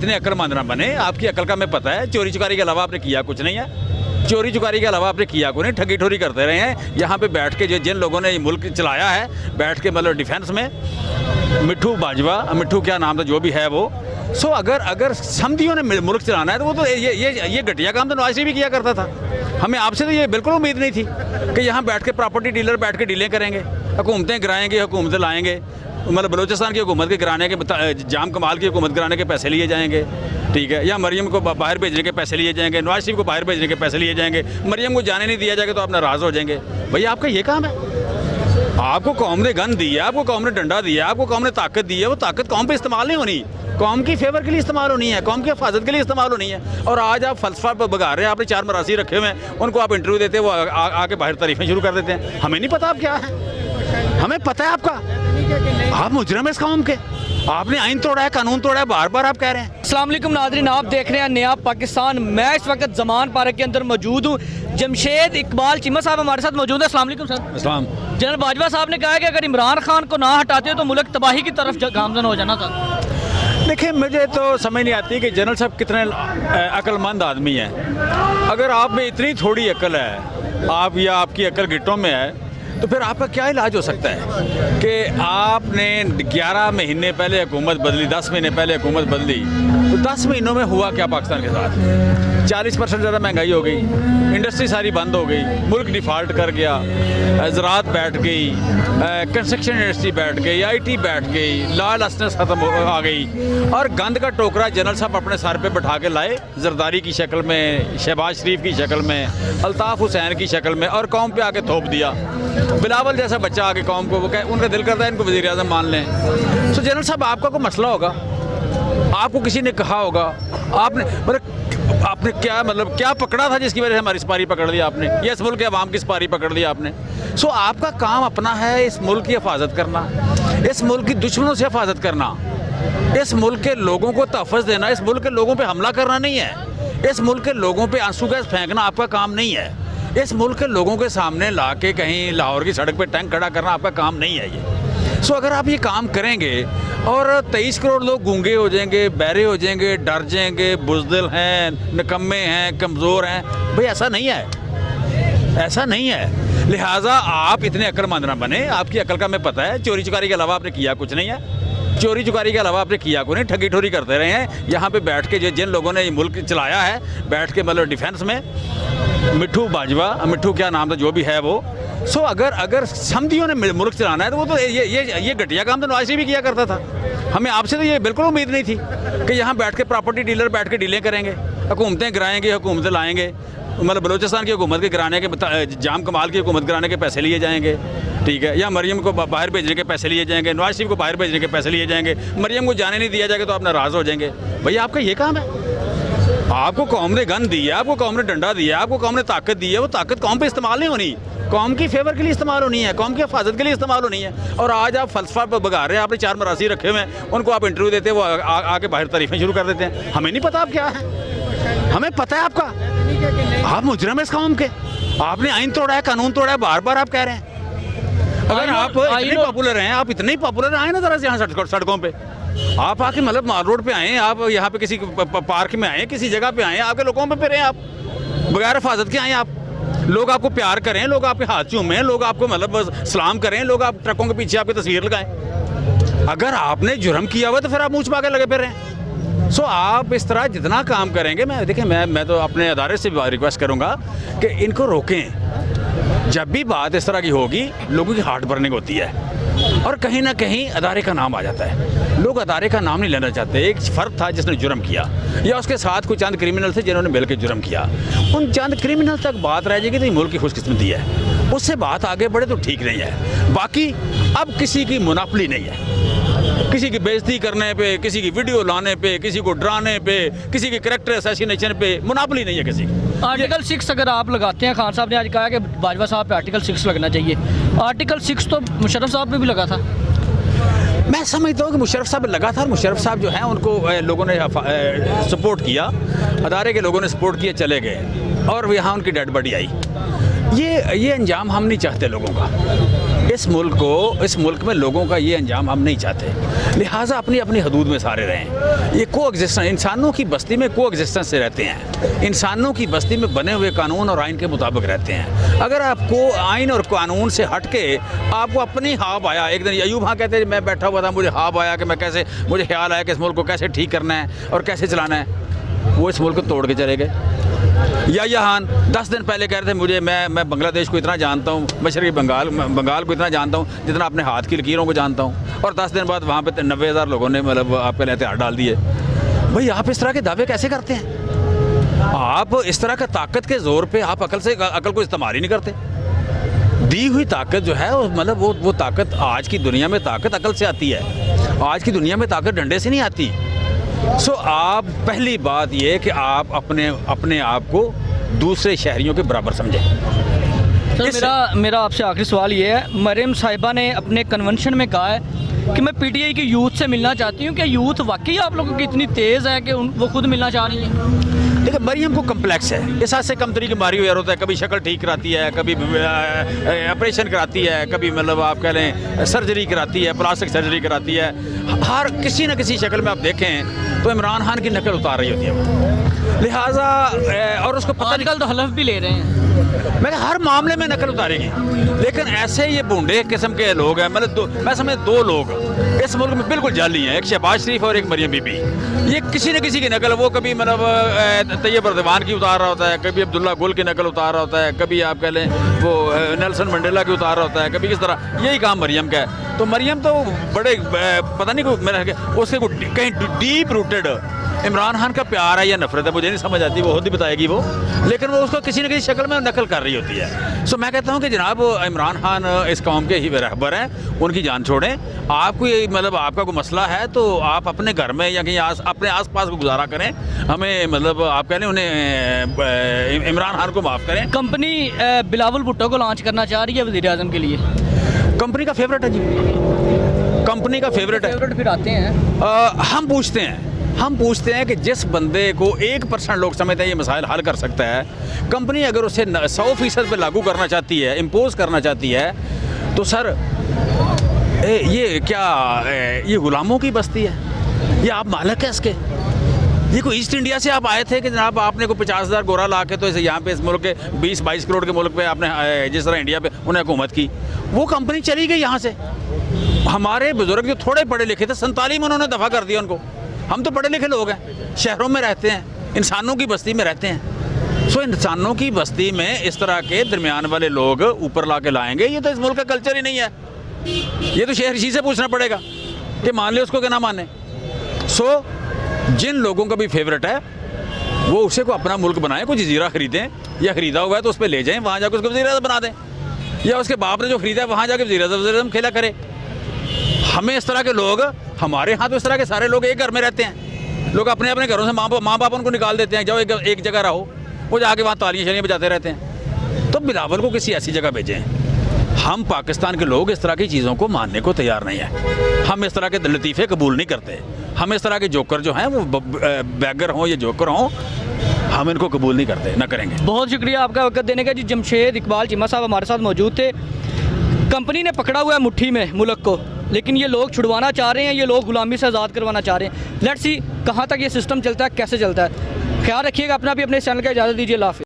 इतने अक्लमंद ना बने, आपकी अकल का हमें पता है। चोरी चुकारी के अलावा आपने किया कुछ नहीं है, चोरी चुकारी के अलावा आपने किया कुछ नहीं, ठगी ठोरी करते रहे हैं। यहाँ पे बैठ के जिन लोगों ने ये मुल्क चलाया है, बैठ के मतलब डिफेंस में, मिट्ठू बाजवा, मिट्ठू क्या नाम था जो भी है वो। सो अगर समझियों ने मुल्क चलाना है तो वो तो ये घटिया काम तो नवाज शरीफ भी किया करता था। हमें आपसे तो ये बिल्कुल उम्मीद नहीं थी कि यहाँ बैठ के प्रॉपर्टी डीलर बैठ के डीलें करेंगे, हुकूमतें गिराएंगे, हुकूमतें लाएंगे, मतलब बलूचिस्तान की हुकूमत के गिराने के, जाम कमाल की हुकूमत गिराने के पैसे लिए जाएंगे, ठीक है, या मरियम को बाहर भेजने के पैसे लिए जाएंगे, नवाज शरीफ को बाहर भेजने के पैसे लिए जाएंगे, मरियम को जाने नहीं दिया जाएगा तो आप नाराज़ हो जाएंगे। भैया आपका ये काम है, आपको कौम ने गन दी है, आपको कौम ने डंडा दिया है, आपको कौम ने ताकत दी है, वो ताकत कौम पे इस्तेमाल नहीं होनी, कौम की फेवर के लिए इस्तेमाल होनी है, कौम की हिफाजत के लिए इस्तेमाल होनी है। और आज आप फलसफा पर बगा रहे हैं, आपने 4 मरासी रखे हुए हैं, उनको आप इंटरव्यू देते हैं, वो आके बाहर तारीफें शुरू कर देते हैं। हमें नहीं पता आप क्या है, हमें पता है आपका, आप मुजरिम है इस कौम के, आपने आइन तोड़ा है, कानून तोड़ा है, बार बार आप कह रहे हैं। अस्सलाम वालेकुम नाज़रीन, आप देख रहे हैं नया पाकिस्तान। मैं इस वक्त जमान पार्क के अंदर मौजूद हूँ। जमशेद इकबाल चीमा साहब हमारे साथ मौजूद है। अस्सलाम वालेकुम सर। अस्सलाम। जनरल बाजवा साहब ने कहा है कि अगर इमरान खान को ना हटाते हो तो मुल्क तबाही की तरफ गामजन हो जाना था। देखिए, मुझे तो समझ नहीं आती कि जनरल साहब कितने अक्लमंद आदमी हैं। अगर आप में इतनी थोड़ी अकल है, आप या आपकी अकल गिट्टों में है, तो फिर आपका क्या इलाज हो सकता है कि आपने 11 महीने पहले हुकूमत बदली, 10 महीने पहले हुकूमत बदली, तो 10 महीनों में हुआ क्या पाकिस्तान के साथ? 40% ज़्यादा महंगाई हो गई, इंडस्ट्री सारी बंद हो गई, मुल्क डिफ़ॉल्ट कर गया, ज़राअत बैठ गई, कंस्ट्रक्शन इंडस्ट्री बैठ गई, IT बैठ गई, लॉ लाइसेंस ख़त्म आ गई, और गंद का टोकरा जनरल साहब अपने सर पे बैठा के लाए, जरदारी की शक्ल में, शहबाज शरीफ की शक्ल में, अल्ताफ़ हुसैन की शक्ल में, और कौम पे आके थोप दिया। बिलावल जैसा बच्चा आके कौम को, वो उनका दिल करता है इनको वज़ीर आज़म मान लें। तो जनरल साहब, आपका कोई मसला होगा, आपको किसी ने कहा होगा, आपने क्या पकड़ा था जिसकी वजह से हमारी सपारी पकड़ ली आपने, या इस मुल्क के अवाम की सपारी पकड़ ली आपने? सो आपका काम अपना है इस मुल्क की हिफाजत करना, इस मुल्क की दुश्मनों से हिफाजत करना, इस मुल्क के लोगों को तहफ़्फ़ुज़ देना, इस मुल्क के लोगों पे हमला करना नहीं है, इस मुल्क के लोगों पे आंसू गैस फेंकना आपका काम नहीं है, इस मुल्क के लोगों के सामने ला के कहीं लाहौर की सड़क पे टैंक खड़ा करना आपका काम नहीं है ये। सो अगर आप ये काम करेंगे और 23 करोड़ लोग गूंगे हो जाएंगे, बहरे हो जाएंगे, डर जाएंगे, बुज़दिल हैं, निकम्मे हैं, कमज़ोर हैं, भाई ऐसा नहीं है, ऐसा नहीं है। लिहाजा आप इतने अक्लमंद ना बने, आपकी अकल का हमें पता है। चोरी चुकारी के अलावा आपने किया कुछ नहीं है, चोरी चुकारी के अलावा आपने किया कुछ नहीं, ठगी ठोरी करते रहे हैं। यहाँ पे बैठ के जिन लोगों ने ये मुल्क चलाया है, बैठ के मतलब डिफेंस में, मिट्ठू बाजवा, मिट्ठू क्या नाम था जो भी है वो। सो अगर समझियों ने मुल्क चलाना है तो वो तो ये घटिया काम तो नवाज शरीफ भी किया करता था। हमें आपसे तो ये बिल्कुल उम्मीद नहीं थी कि यहाँ बैठ के प्रॉपर्टी डीलर बैठ के डीलें करेंगे, हुकूमतें गिराएंगे, हुकूमतें लाएंगे, मतलब बलूचिस्तान की हुकूमत के गिराने के, जाम कमाल की हुकूमत गिराने के पैसे लिए जाएंगे, ठीक है, या मरियम को बाहर भेजने के पैसे लिए जाएंगे, नवाज शरीफ को बाहर भेजने के पैसे लिए जाएंगे, मरियम को जाने नहीं दिया जाएगा तो आप नाराज़ हो जाएंगे। भैया आपका ये काम है, आपको कौम ने गन दी है, आपको कौम ने डंडा दिया है, आपको कौम ने ताकत दी है, वो ताकत कौम पे इस्तेमाल नहीं होनी, कौम की फेवर के लिए इस्तेमाल होनी है, कौम की हिफाजत के लिए इस्तेमाल होनी है। और आज आप फलसफा पर बगा रहे हैं, आपने 4 मरासी रखे हुए हैं, उनको आप इंटरव्यू देते हैं, वो आके बाहर तारीफें शुरू कर देते हैं। हमें नहीं पता आप क्या है, हमें पता है आपका, आप मुजरिम है इस कौम के, आपने आइन तोड़ा है, कानून तोड़ा है, बार बार आप कह रहे हैं। अगर आप इतने पॉपुलर हैं, आप इतने ही पॉपुलर आए ना ज़रा से यहाँ सड़कों पर, आप आके मतलब माल रोड पे आए, आप यहाँ पे किसी पार्क में आए, किसी जगह पे आए, आपके लोगों पे फिरे, आप बगैर हिफाजत के आए, आप लोग आपको प्यार करें, लोग आपके हाथ चूमें, लोग आपको मतलब सलाम करें, लोग आप ट्रकों के पीछे आपकी तस्वीर लगाएं। अगर आपने जुर्म किया हुआ तो फिर आप मुँह छुपा के लगे फिर रहे हैं। सो आप इस तरह जितना काम करेंगे, मैं तो अपने अदारे से रिक्वेस्ट करूँगा कि इनको रोकें। जब भी बात इस तरह की होगी, लोगों की हार्ट बर्निंग होती है और कहीं ना कहीं अदारे का नाम आ जाता है, लोग अदारे का नाम नहीं लेना चाहते। एक फ़र्द था जिसने जुर्म किया, या उसके साथ कुछ चंद क्रिमिनल थे जिन्होंने मिलकर जुर्म किया, उन चंद क्रिमिनल तक बात रह जाएगी तो ये मुल्क की खुशकिस्मती है, उससे बात आगे बढ़े तो ठीक नहीं है। बाकी अब किसी की मुनाफली नहीं है, किसी की बेइज्जती करने पे, किसी की वीडियो लाने पे, किसी को डराने पे, किसी के करैक्टर असैसिनेशन पे मुनाफली नहीं है किसी की। आर्टिकल 6 अगर आप लगाते हैं, खान साहब ने आज कहा कि बाजवा साहब पे आर्टिकल 6 लगना चाहिए, आर्टिकल 6 तो मुशर्रफ साहब पे भी लगा था। मैं समझता हूँ कि मुशर्रफ साहब लगा था, और मुशर्रफ साहब जो हैं उनको लोगों ने सपोर्ट किया, अदारे के लोगों ने सपोर्ट किया, चले गए और यहाँ उनकी डेड बॉडी आई। ये अंजाम हम नहीं चाहते लोगों का। इस मुल्क में लोगों का ये अंजाम हम नहीं चाहते, लिहाजा अपनी अपनी हदूद में सारे रहें। ये को एग्जिस्टेंस, इंसानों की बस्ती में को एग्जिस्टेंस से रहते हैं, इंसानों की बस्ती में बने हुए कानून और आइन के मुताबिक रहते हैं। अगर आपको आइन और कानून से हट के आपको अपनी ख्वाब आया, एक दिन अयूब हाँ कहते हैं मैं बैठा हुआ था, मुझे ख्वाब आया कि मुझे ख्याल आया कि इस मुल्क को कैसे ठीक करना है और कैसे चलाना है, वो इस मुल्क को तोड़ के चले गए। या यहाँ 10 दिन पहले कह रहे थे मैं बांग्लादेश को इतना जानता हूँ, मशरक़ी बंगाल को इतना जानता हूँ जितना अपने हाथ की लकीरों को जानता हूँ, और 10 दिन बाद वहाँ पे 90,000 लोगों ने मतलब आपके लिए हथियार डाल दिए। भाई आप इस तरह के दावे कैसे करते हैं? आप इस तरह का ताकत के ज़ोर पे आप अकल को इस्तेमाल ही नहीं करते। दी हुई ताकत जो है मतलब वो ताकत, आज की दुनिया में ताकत अकल से आती है, आज की दुनिया में ताकत डंडे से नहीं आती। आप पहली बात ये कि आप अपने आप को दूसरे शहरियों के बराबर समझें। सर मेरा आपसे आखिरी सवाल ये है, मरियम साहिबा ने अपने कन्वेंशन में कहा है कि मैं पीटीआई की यूथ से मिलना चाहती हूँ। क्या यूथ वाकई आप लोगों की इतनी तेज़ है कि वो खुद मिलना चाह रही है? देखिए मरियम को कम्प्लेक्स है, ये साथ से कम तरीके मारी हुई होता है, कभी शक्ल ठीक कराती है, कभी ऑपरेशन कराती है, कभी मतलब आप कह लें सर्जरी कराती है, प्लास्टिक सर्जरी कराती है। हर किसी न किसी शक्ल में आप देखें तो इमरान खान की नकल उतार रही होती है वो, लिहाजा और उसको पता आजकल तो हलफ भी ले रहे हैं। मैं हर मामले में नकल उतारेंगे, लेकिन ऐसे ये बूढ़े किस्म के लोग हैं, मतलब मैं समझ 2 लोग इस मुल्क में बिल्कुल जाली हैं, एक शहबाज शरीफ और एक मरियम बीबी। ये किसी न किसी की नकल, वो कभी मतलब तैयब अर्दवान की उतार रहा होता है, कभी अब्दुल्ला गुल की नकल उतार रहा होता है, कभी आप कह लें वो नेल्सन मंडेला की उतार रहा होता है, कभी किस तरह। यही काम मरियम का है। तो मरियम तो बड़े पता नहीं मेरा उसके कहीं डीप रूटेड इमरान खान का प्यार है या नफरत है, मुझे नहीं समझ आती, वो खुद ही बताएगी वो, लेकिन वो उसको किसी न किसी शक्ल में नकल कर रही होती है। सो मैं कहता हूँ कि जनाब इमरान खान इस कौम के ही रहबर हैं, उनकी जान छोड़ें। आपको ये मतलब आपका कोई मसला है तो आप अपने घर में या कहीं अपने आस-पास को गुजारा करें, हमें मतलब आप कह लें उन्हें इमरान खान को माफ़ करें। कंपनी बिलावल भुट्टो को लॉन्च करना चाह रही है वज़ीर आज़म के लिए। कंपनी का फेवरेट है जी, कंपनी का फेवरेट है। फिर आते हैं हम पूछते हैं कि जिस बंदे को 1% लोग समझते हैं ये मसाइल हल कर सकता है, कंपनी अगर उसे 100% पे लागू करना चाहती है, इम्पोज करना चाहती है, तो सर ये क्या ये गुलामों की बस्ती है? ये आप मालिक है इसके? ये कोई ईस्ट इंडिया से आप आए थे कि जनाब आपने को 50,000 गोरा ला के तो इसे यहाँ पे इस मुल्क के 20-22 करोड़ के मुल्क पे आपने जिस तरह इंडिया पे उन्हें हुकूमत की, वो कंपनी चली गई यहाँ से। हमारे बुजुर्ग जो थोड़े पढ़े लिखे थे 47 में उन्होंने दफ़ा कर दिया उनको। हम तो पढ़े लिखे लोग हैं, शहरों में रहते हैं, इंसानों की बस्ती में रहते हैं। सो इंसानों की बस्ती में इस तरह के दरमियान वाले लोग ऊपर ला के लाएंगे, ये तो इस मुल्क का कल्चर ही नहीं है। ये तो शहर से पूछना पड़ेगा कि मान ले उसको कि ना माने। सो जिन लोगों का भी फेवरेट है वो उसे को अपना मुल्क बनाए, कोई जजीरा खरीदें या ख़रीदा हुआ है तो उस पर ले जाएं, वहाँ जाकर उसको वज़ीर आज़म बना दें, या उसके बाप ने जो ख़रीदा है वहाँ जाकर वज़ीर आज़म खेला करे। हमें इस तरह के लोग, हमारे यहाँ तो इस तरह के सारे लोग एक घर में रहते हैं, लोग अपने अपने घरों से माँ बाप उनको निकाल देते हैं, जाओ एक जगह रहो, वो जाके वहाँ तालियां शलियाँ बजाते रहते हैं। तो बिलावल को किसी ऐसी जगह भेजें। हम पाकिस्तान के लोग इस तरह की चीज़ों को मानने को तैयार नहीं है, हम इस तरह के लतीफ़े कबूल नहीं करते, हम इस तरह के जोकर जो हैं वो बैगर हों या जोकर हों, हम इनको कबूल नहीं करते, ना करेंगे। बहुत शुक्रिया आपका वक्त देने का जी। जमशेद इकबाल चीमा साहब हमारे साथ मौजूद थे। कंपनी ने पकड़ा हुआ है मुट्ठी में मुल्क को, लेकिन ये लोग छुड़वाना चाह रहे हैं, ये लोग गुलामी से आज़ाद करवाना चाह रहे हैं। लेट्स सी कहाँ तक ये सिस्टम चलता है, कैसे चलता है। ख्याल रखिएगा अपना भी, अपने चैनल का इजाज़त दीजिए। अल्लाह हाफ़िज़।